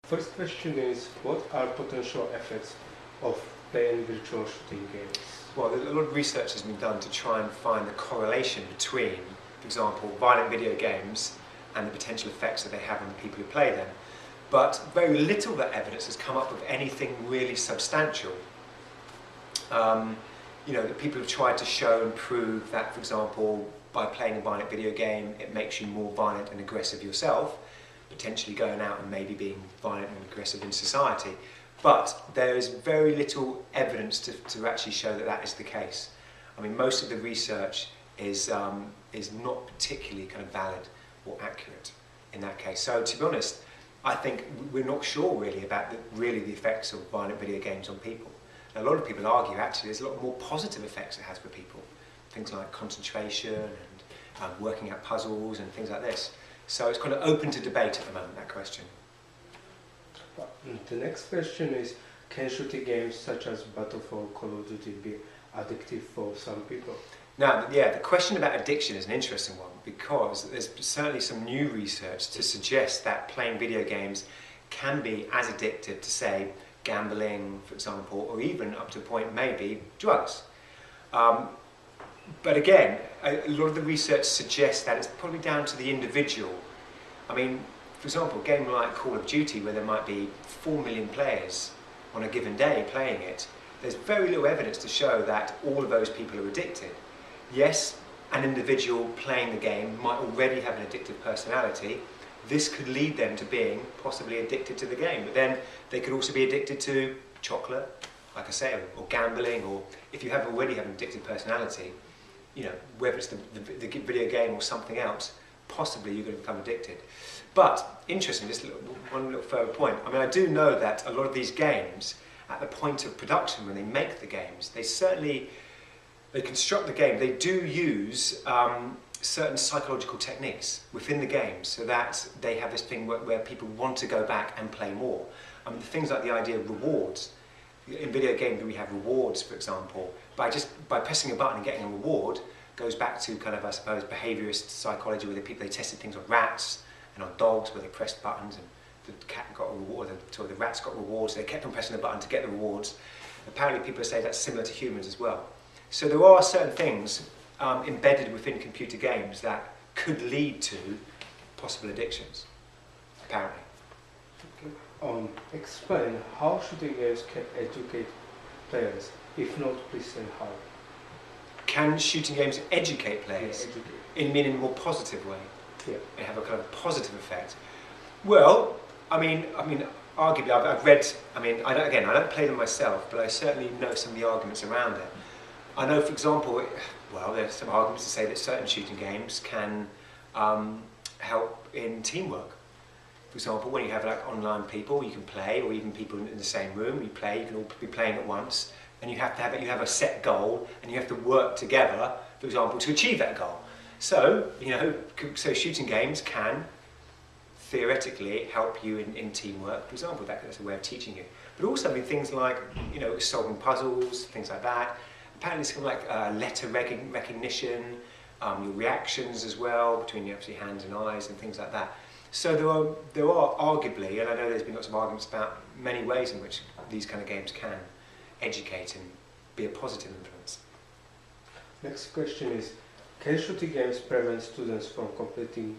First question is, what are potential effects of playing virtual shooting games? Well, a lot of research has been done to try and find the correlation between, for example, violent video games and the potential effects that they have on the people who play them. But very little of that evidence has come up with anything really substantial. That people have tried to show and prove that, for example, by playing a violent video game, it makes you more violent and aggressive yourself, potentially going out and maybe being violent and aggressive in society. But there is very little evidence to actually show that that is the case. I mean, most of the research is not particularly kind of valid or accurate in that case. So to be honest, I think we're not sure really about the effects of violent video games on people. A lot of people argue actually there's a lot more positive effects it has for people. Things like concentration and working out puzzles and things like this. So it's kind of open to debate at the moment, that question. The next question is, can shooting games such as Battlefield, Call of Duty be addictive for some people? Now, yeah, the question about addiction is an interesting one because there's certainly some new research to suggest that playing video games can be as addictive to, say, gambling, for example, or even up to a point maybe drugs. But again, a lot of the research suggests that it's probably down to the individual. I mean, for example, a game like Call of Duty, where there might be 4 million players on a given day playing it, there's very little evidence to show that all of those people are addicted. Yes, an individual playing the game might already have an addictive personality. This could lead them to being possibly addicted to the game, but then they could also be addicted to chocolate, like I say, or gambling, or if you already have an addictive personality, whether it's the video game or something else, possibly you're going to become addicted. But interesting, just one little further point. I mean, I do know that a lot of these games, at the point of production, when they make the games, they construct the game. They do use certain psychological techniques within the game, so that they have this thing where people want to go back and play more. I mean, things like the idea of rewards. In video games, we have rewards, for example. By pressing a button and getting a reward, goes back to kind of, I suppose, behaviourist psychology, where they tested things on rats and on dogs, where they pressed buttons and the cat got a reward, or the rats got rewards, so they kept on pressing the button to get the rewards. Apparently people say that's similar to humans as well. So there are certain things embedded within computer games that could lead to possible addictions, apparently. Okay. Explain how shooting games can educate players. If not, please say how. Can shooting games educate players? Yeah, educate. In meaning a more positive way? Yeah. They have a kind of positive effect. Well, I mean, arguably, I've read. I mean, I don't play them myself, but I certainly know some of the arguments around it. I know, for example, there's some arguments to say that certain shooting games can help in teamwork. For example, when you have like online people you can play, or even people in the same room, you can all be playing at once, and you have a set goal, and you have to work together, for example, to achieve that goal. So, so shooting games can theoretically help you in teamwork, for example. That's a way of teaching you. But also things like, solving puzzles, things like that. Apparently it's kind of like letter recognition, your reactions as well, between your hands and eyes and things like that. So there are arguably, and I know there's been lots of arguments about many ways in which these kind of games can educate and be a positive influence. Next question is, can shooting games prevent students from completing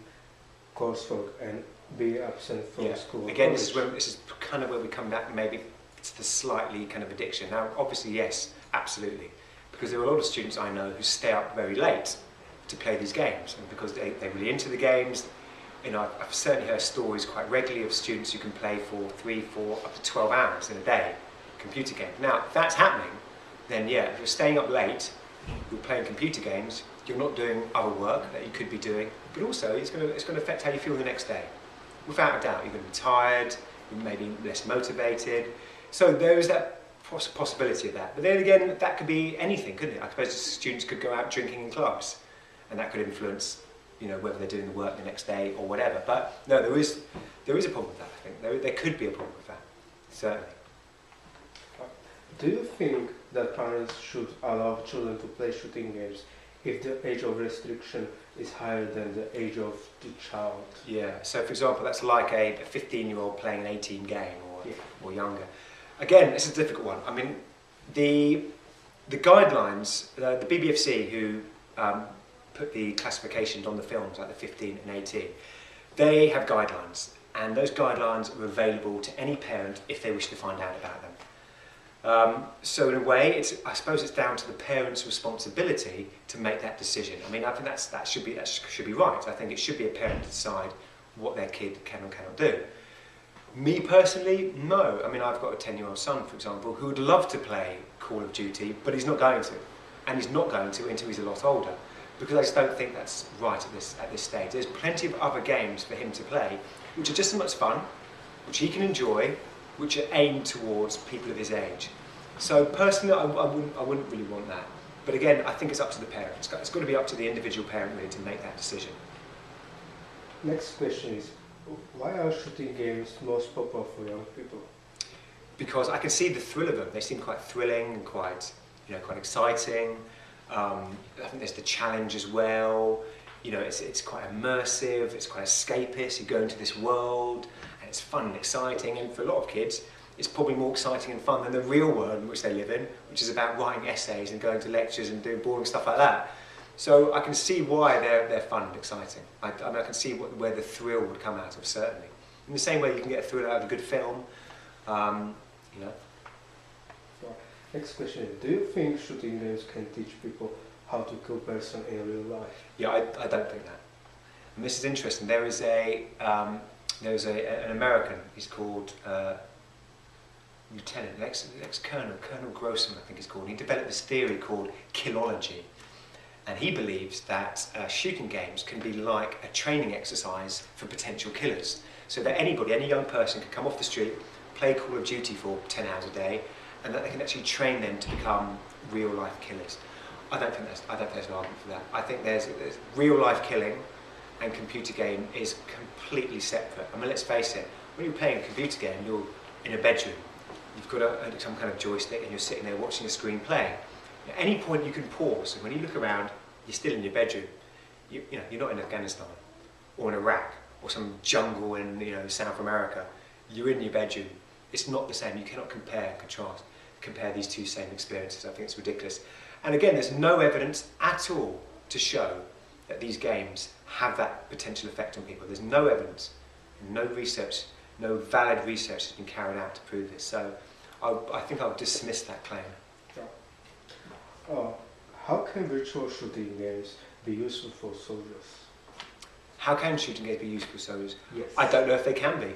coursework and be absent from school? Again, this is kind of where we come back maybe to the slightly kind of addiction. Now, obviously, yes, absolutely. Because there are a lot of students I know who stay up very late to play these games, and because they're really into the games. I've certainly heard stories quite regularly of students who can play for 3, 4, up to 12 hours in a day, computer games. Now, if that's happening, then yeah, if you're staying up late, you're playing computer games, you're not doing other work that you could be doing, but also it's going to affect how you feel the next day. Without a doubt, you're going to be tired, you're maybe less motivated. So there is that possibility of that. But then again, that could be anything, couldn't it? I suppose students could go out drinking in class, and that could influence, whether they're doing the work the next day or whatever. But no, there is a problem with that. I think there could be a problem with that, certainly. Do you think that parents should allow children to play shooting games if the age of restriction is higher than the age of the child. Yeah, so for example, that's like a 15-year-old playing an 18 game Yeah. or younger. Again, it's a difficult one. I mean, the guidelines, the BBFC who put the classifications on the films, like the 15 and 18, they have guidelines, and those guidelines are available to any parent if they wish to find out about them. So in a way, I suppose it's down to the parent's responsibility to make that decision. I mean, I think that should be right. I think it should be a parent to decide what their kid can or cannot do. Me personally, no. I mean, I've got a 10-year-old son, for example, who would love to play Call of Duty, but he's not going to. And he's not going to until he's a lot older, because I just don't think that's right at this stage. There's plenty of other games for him to play, which are just as much fun, which he can enjoy, which are aimed towards people of his age. So personally, I wouldn't really want that. But again, I think it's up to the parent. It's got to be up to the individual parent really to make that decision. Next question is, why are shooting games most popular for young people? Because I can see the thrill of them. They seem quite thrilling and quite exciting. I think there's the challenge as well. You know, it's quite immersive. It's quite escapist. You go into this world, and it's fun and exciting. And for a lot of kids, it's probably more exciting and fun than the real world in which they live in, which is about writing essays and going to lectures and doing boring stuff like that. So I can see why they're fun and exciting. I mean, I can see where the thrill would come out of, certainly. In the same way you can get a thrill out of a good film, you know. Next question is, do you think shooting games can teach people how to kill a person in real life? Yeah, I don't think that. And this is interesting. There is an American, he's called Lieutenant, ex-Colonel, Colonel Grossman, I think he's called. And he developed this theory called killology. And he believes that shooting games can be like a training exercise for potential killers. So that anybody, any young person can come off the street, play Call of Duty for 10 hours a day, and that they can actually train them to become real-life killers. I don't think there's an argument for that. I think there's real-life killing and computer game is completely separate. I mean, let's face it, when you're playing a computer game, you're in a bedroom. You've got some kind of joystick and you're sitting there watching a screen playing. At any point you can pause, and when you look around, you're still in your bedroom. You're not in Afghanistan or in Iraq or some jungle in South America. You're in your bedroom. It's not the same. You cannot compare these two same experiences. I think it's ridiculous. And again, there's no evidence at all to show that these games have that potential effect on people. There's no evidence, no research, no valid research has been carried out to prove this. So I think I'll dismiss that claim. How can virtual shooting games be useful for soldiers? How can shooting games be useful for soldiers? Yes. I don't know if they can be.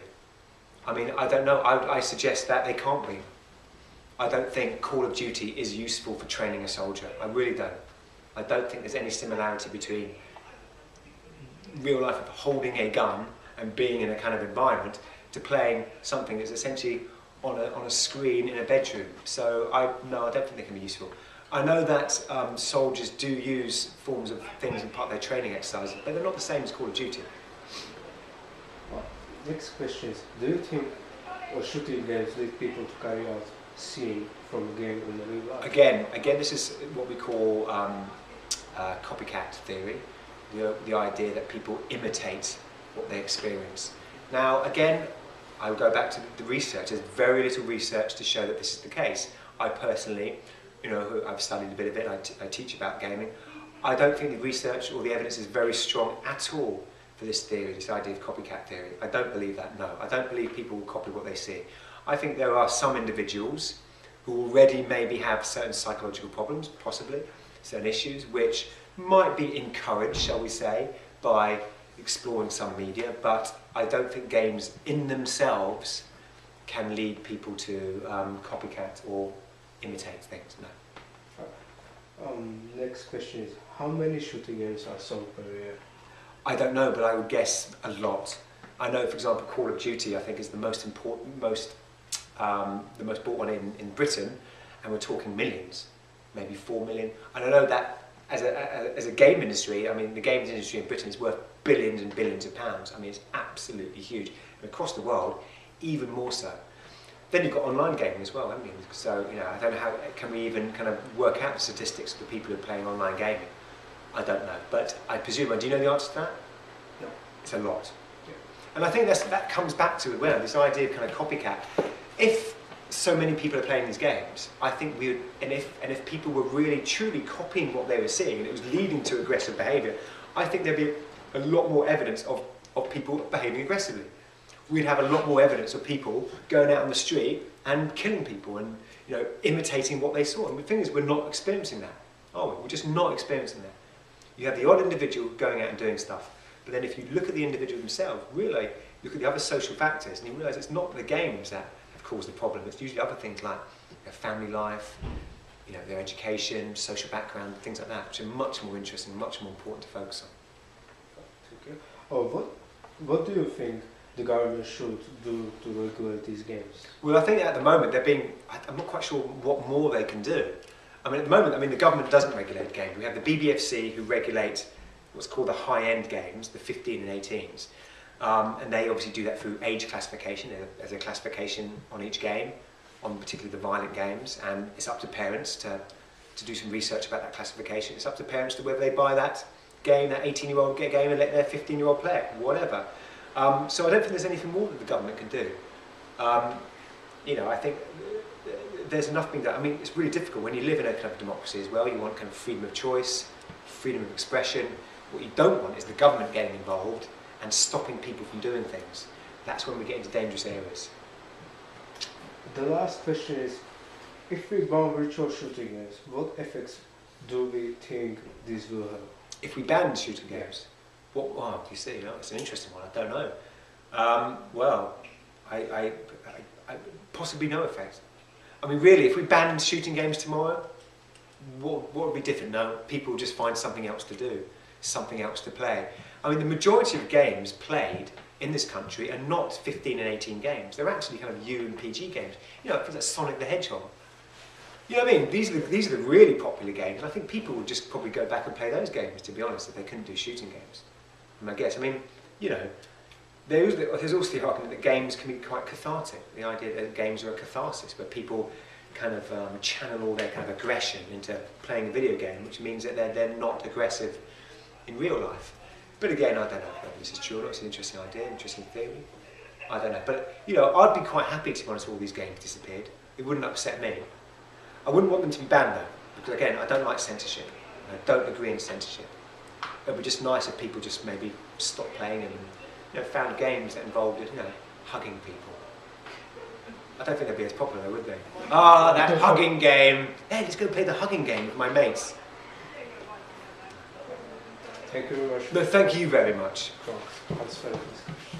I mean, I don't know. I suggest that they can't be. I don't think Call of Duty is useful for training a soldier. I really don't. I don't think there's any similarity between real life of holding a gun and being in a kind of environment to playing something that's essentially on a screen in a bedroom. So no, I don't think they can be useful. I know that soldiers do use forms of things in part of their training exercises, but they're not the same as Call of Duty. Next question is, do you think shooting games lead people to carry out scene from a game in the real life? Again, this is what we call copycat theory, the idea that people imitate what they experience. Now, again, I will go back to the research. There's very little research to show that this is the case. I personally, I've studied a bit of it, I teach about gaming. I don't think the research or the evidence is very strong at all for this theory, this idea of copycat theory. I don't believe that, no. I don't believe people will copy what they see. I think there are some individuals who already maybe have certain psychological problems, possibly, certain issues, which might be encouraged, shall we say, by exploring some media, but I don't think games in themselves can lead people to copycat or imitate things, no. Next question is, how many shooting games are sold per year? I don't know, but I would guess a lot. I know, for example, Call of Duty, I think, is the most important, the most bought one in Britain, and we're talking millions, maybe 4 million. And I know that as a game industry, I mean, the games industry in Britain is worth billions and billions of pounds. I mean, it's absolutely huge. And across the world, even more so. Then you've got online gaming as well, haven't you? So, I don't know how can we even kind of work out the statistics of the people who are playing online gaming. I don't know, but I presume. Do you know the answer to that? No. It's a lot. Yeah. And I think that comes back to this idea of kind of copycat. If so many people are playing these games, I think we would, and if people were really truly copying what they were seeing and it was leading to aggressive behaviour, I think there'd be a lot more evidence of people behaving aggressively. We'd have a lot more evidence of people going out on the street and killing people and imitating what they saw. And the thing is, we're not experiencing that, are we? We're just not experiencing that. You have the odd individual going out and doing stuff, but then if you look at the individual themselves, really look at the other social factors, and you realise it's not the games that have caused the problem. It's usually other things like their family life, their education, social background, things like that, which are much more interesting, much more important to focus on. Thank you. Oh, what do you think the government should do to regulate these games? Well, I think at the moment I'm not quite sure what more they can do. I mean, at the moment, the government doesn't regulate games. We have the BBFC who regulate what's called the high-end games, the 15 and 18s. And they obviously do that through age classification. There's a classification on each game, on particularly the violent games, and it's up to parents to do some research about that classification. It's up to parents to whether they buy that game, that 18-year-old game, and let their 15-year-old play it, whatever. So I don't think there's anything more that the government can do. I think there's enough being done. I mean, it's really difficult when you live in a kind of democracy as well. You want kind of freedom of choice, freedom of expression. What you don't want is the government getting involved and stopping people from doing things. That's when we get into dangerous areas. The last question is, if we ban virtual shooting games, what effects do we think this will have? If we ban shooting games, you see, it's an interesting one. I don't know. Well, I possibly no effect. I mean, really, if we banned shooting games tomorrow, what would be different? No, people just find something else to do, something else to play. I mean, the majority of games played in this country are not 15 and 18 games. They're actually kind of U and PG games. Things like Sonic the Hedgehog. You know what I mean? These are the really popular games, and I think people would just probably go back and play those games, to be honest, if they couldn't do shooting games. I guess, there's also the argument that games can be quite cathartic. The idea that games are a catharsis, where people kind of channel all their kind of aggression into playing a video game, which means that they're not aggressive in real life. But again, I don't know whether this is true or not. It's an interesting idea, interesting theory. I don't know. But, I'd be quite happy, to be honest, if all these games disappeared. It wouldn't upset me. I wouldn't want them to be banned, though, because, again, I don't like censorship. I don't agree in censorship. It would be just nice if people just maybe stopped playing and found games that involved hugging people. I don't think they'd be as popular, would they? That hugging game. Hey, let's go play the hugging game with my mates. Thank you very much. No, thank you very much. For answering this question.